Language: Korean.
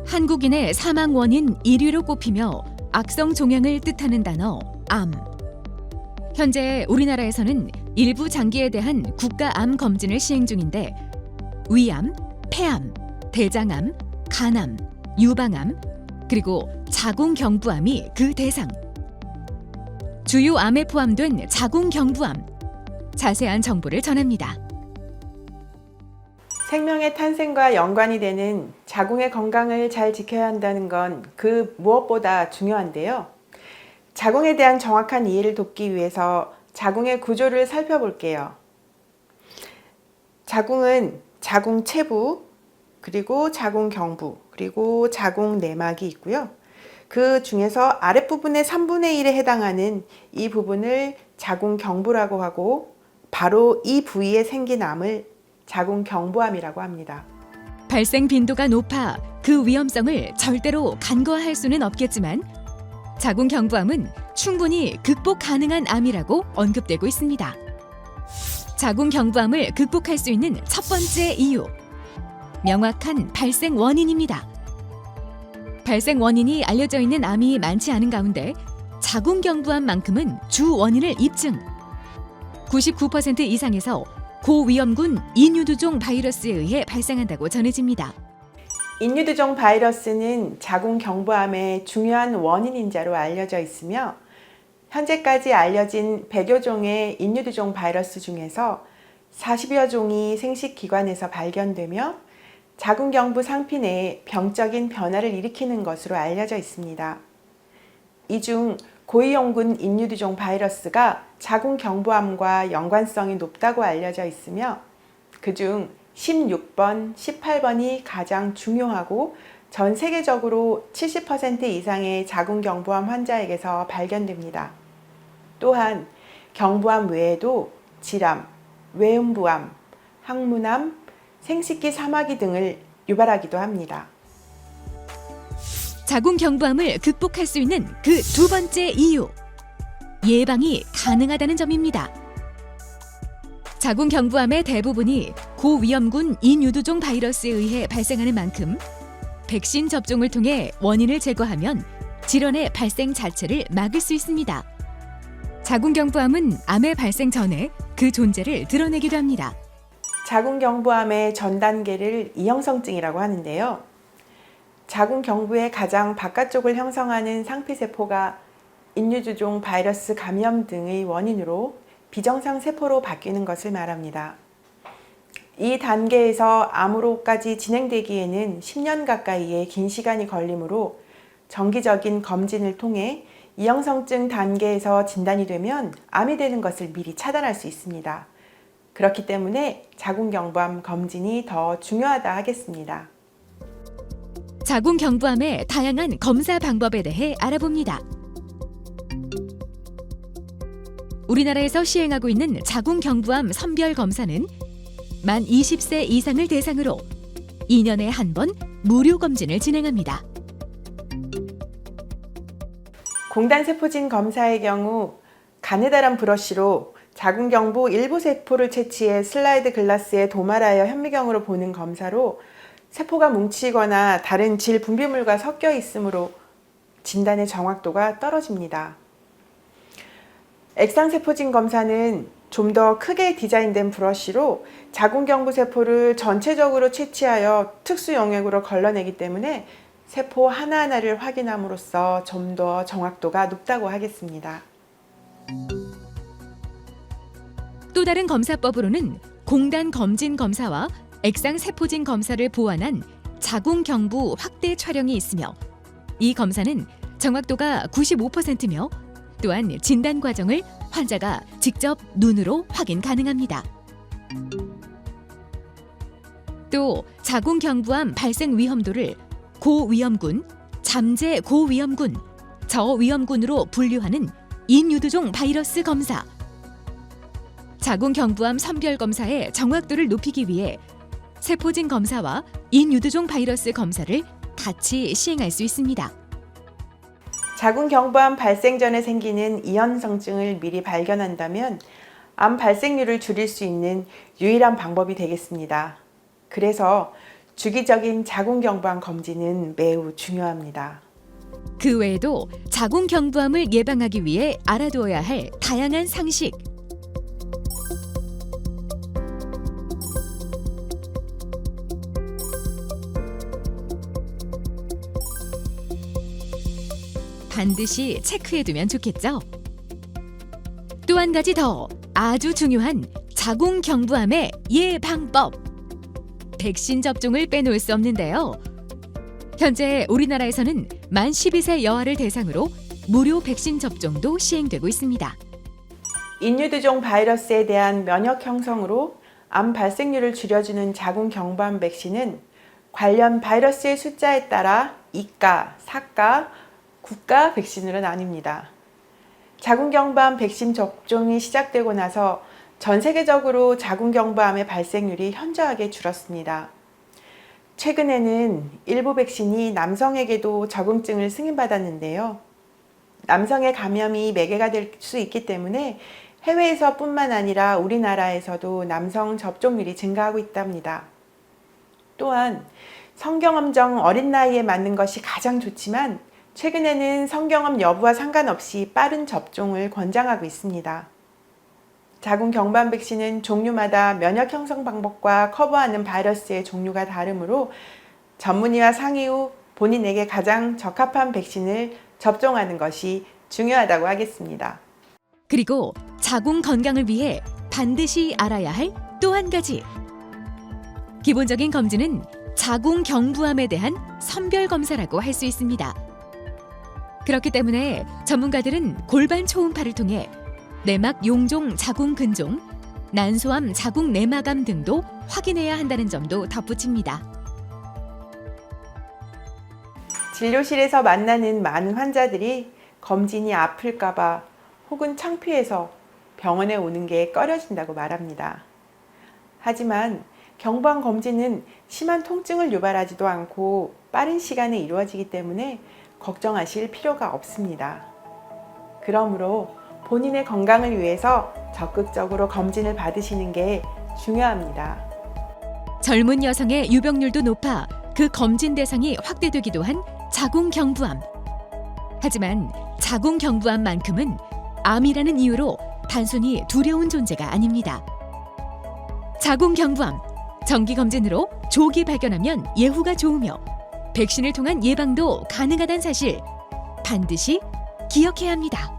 한국인의 사망 원인 1위로 꼽히며 악성 종양을 뜻하는 단어 암. 현재 우리나라에서는 일부 장기에 대한 국가암 검진을 시행 중인데 위암, 폐암, 대장암, 간암, 유방암, 그리고 자궁경부암이 그 대상. 주요 암에 포함된 자궁경부암. 자세한 정보를 전합니다. 생명의 탄생과 연관이 되는 자궁의 건강을 잘 지켜야 한다는 건 그 무엇보다 중요한데요. 자궁에 대한 정확한 이해를 돕기 위해서 자궁의 구조를 살펴볼게요. 자궁은 자궁 체부, 그리고 자궁 경부, 그리고 자궁 내막이 있고요. 그 중에서 아랫부분의 3분의 1에 해당하는 이 부분을 자궁 경부라고 하고 바로 이 부위에 생긴 암을 자궁 경부암이라고 합니다. 발생 빈도가 높아 그 위험성을 절대로 간과할 수는 없겠지만 자궁경부암은 충분히 극복 가능한 암이라고 언급되고 있습니다. 자궁경부암을 극복할 수 있는 첫 번째 이유, 명확한 발생 원인입니다. 발생 원인이 알려져 있는 암이 많지 않은 가운데 자궁경부암만큼은 주 원인을 입증. 99% 이상에서 고위험군 인유두종 바이러스에 의해 발생한다고 전해집니다. 인유두종 바이러스는 자궁경부암의 중요한 원인인자로 알려져 있으며 현재까지 알려진 100여 종의 인유두종 바이러스 중에서 40여 종이 생식기관에서 발견되며 자궁경부 상피 내에 병적인 변화를 일으키는 것으로 알려져 있습니다. 이 중 고위험군 인유두종 바이러스가 자궁경부암과 연관성이 높다고 알려져 있으며 그중 16번, 18번이 가장 중요하고 전 세계적으로 70% 이상의 자궁경부암 환자에게서 발견됩니다. 또한 경부암 외에도 질암, 외음부암, 항문암, 생식기 사마귀 등을 유발하기도 합니다. 자궁경부암을 극복할 수 있는 그 두 번째 이유, 예방이 가능하다는 점입니다. 자궁경부암의 대부분이 고위험군 인유두종 바이러스에 의해 발생하는 만큼 백신 접종을 통해 원인을 제거하면 질환의 발생 자체를 막을 수 있습니다. 자궁경부암은 암의 발생 전에 그 존재를 드러내기도 합니다. 자궁경부암의 전 단계를 이형성증이라고 하는데요. 자궁경부의 가장 바깥쪽을 형성하는 상피세포가 인유두종 바이러스 감염 등의 원인으로 비정상 세포로 바뀌는 것을 말합니다. 이 단계에서 암으로까지 진행되기에는 10년 가까이의 긴 시간이 걸리므로 정기적인 검진을 통해 이형성증 단계에서 진단이 되면 암이 되는 것을 미리 차단할 수 있습니다. 그렇기 때문에 자궁경부암 검진이 더 중요하다 하겠습니다. 자궁경부암의 다양한 검사 방법에 대해 알아봅니다. 우리나라에서 시행하고 있는 자궁경부암 선별 검사는 만 20세 이상을 대상으로 2년에 한 번 무료 검진을 진행합니다. 공단세포진 검사의 경우 가느다란 브러쉬로 자궁경부 일부 세포를 채취해 슬라이드 글라스에 도말하여 현미경으로 보는 검사로 세포가 뭉치거나 다른 질 분비물과 섞여 있으므로 진단의 정확도가 떨어집니다. 액상세포진 검사는 좀 더 크게 디자인된 브러쉬로 자궁경부 세포를 전체적으로 채취하여 특수 영역으로 걸러내기 때문에 세포 하나하나를 확인함으로써 좀 더 정확도가 높다고 하겠습니다. 또 다른 검사법으로는 공단 검진 검사와 액상 세포진 검사를 보완한 자궁경부 확대 촬영이 있으며 이 검사는 정확도가 95%며 또한 진단 과정을 환자가 직접 눈으로 확인 가능합니다. 또 자궁경부암 발생 위험도를 고위험군, 잠재 고위험군, 저위험군으로 분류하는 인유두종 바이러스 검사. 자궁경부암 선별 검사의 정확도를 높이기 위해 세포진 검사와 인유두종 바이러스 검사를 같이 시행할 수 있습니다. 자궁경부암 발생 전에 생기는 이형성증을 미리 발견한다면 암 발생률을 줄일 수 있는 유일한 방법이 되겠습니다. 그래서 주기적인 자궁경부암 검진은 매우 중요합니다. 그 외에도 자궁경부암을 예방하기 위해 알아두어야 할 다양한 상식. 반드시 체크해두면 좋겠죠? 또 한 가지 더 아주 중요한 자궁경부암의 예방법. 백신 접종을 빼놓을 수 없는데요. 현재 우리나라에서는 만 12세 여아를 대상으로 무료 백신 접종도 시행되고 있습니다. 인유두종 바이러스에 대한 면역 형성으로 암 발생률을 줄여주는 자궁경부암 백신은 관련 바이러스의 숫자에 따라 2가, 4가, 9가 백신으로 나뉩니다. 자궁경부암 백신 접종이 시작되고 나서 전 세계적으로 자궁경부암의 발생률이 현저하게 줄었습니다. 최근에는 일부 백신이 남성에게도 적응증을 승인받았는데요. 남성의 감염이 매개가 될 수 있기 때문에 해외에서뿐만 아니라 우리나라에서도 남성 접종률이 증가하고 있답니다. 또한 성경험정 어린 나이에 맞는 것이 가장 좋지만 최근에는 성경험 여부와 상관없이 빠른 접종을 권장하고 있습니다. 자궁경부암 백신은 종류마다 면역 형성 방법과 커버하는 바이러스의 종류가 다르므로 전문의와 상의 후 본인에게 가장 적합한 백신을 접종하는 것이 중요하다고 하겠습니다. 그리고 자궁 건강을 위해 반드시 알아야 할 또 한 가지. 기본적인 검진은 자궁경부암에 대한 선별 검사라고 할 수 있습니다. 그렇기 때문에 전문가들은 골반 초음파를 통해 내막 용종 자궁 근종, 난소암 자궁 내막암 등도 확인해야 한다는 점도 덧붙입니다. 진료실에서 만나는 많은 환자들이 검진이 아플까봐 혹은 창피해서 병원에 오는 게 꺼려진다고 말합니다. 하지만 경부암 검진은 심한 통증을 유발하지도 않고 빠른 시간에 이루어지기 때문에 걱정하실 필요가 없습니다. 그러므로 본인의 건강을 위해서 적극적으로 검진을 받으시는 게 중요합니다. 젊은 여성의 유병률도 높아 그 검진 대상이 확대되기도 한 자궁경부암. 하지만 자궁경부암만큼은 암이라는 이유로 단순히 두려운 존재가 아닙니다. 자궁경부암, 정기검진으로 조기 발견하면 예후가 좋으며 백신을 통한 예방도 가능하다는 사실 반드시 기억해야 합니다.